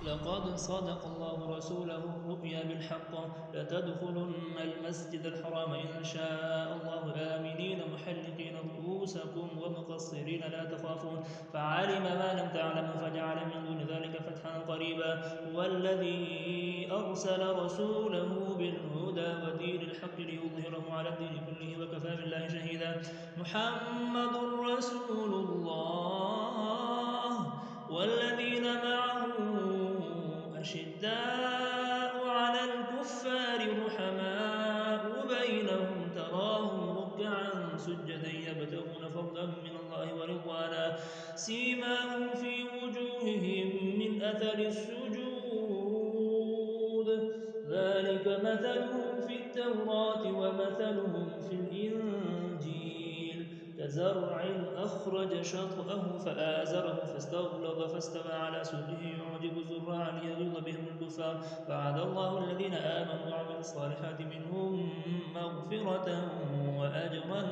لقد صدق الله رسوله الرؤيا بالحق لتدخلن المسجد الحرام إن شاء الله آمنين محلقين رؤوسكم ومقصرين لا تخافون فعلم ما لم تعلموا فجعل من دون ذلك فتحا قريبا والذي أرسل رسوله بالهدى ودين الحق ليظهره على الدين كله وكفى بالله شهيدا محمد رسول الله والذين معه أشداء على الكفار رحماء بينهم تراهم ركعا سجدا يبتغون فضلا من الله ورضوانا سيماهم في وجوههم من أثر السجود ذلك مثلهم في التوراة ومثلهم في الإنجيل كزرع أخرج شطأه فآزره فاستغلظ فاستوى على سوقه يعجب الزراع ليغيظ بهم الكفار وعد الله الذين آمنوا وعملوا الصالحات منهم مغفرة وأجرا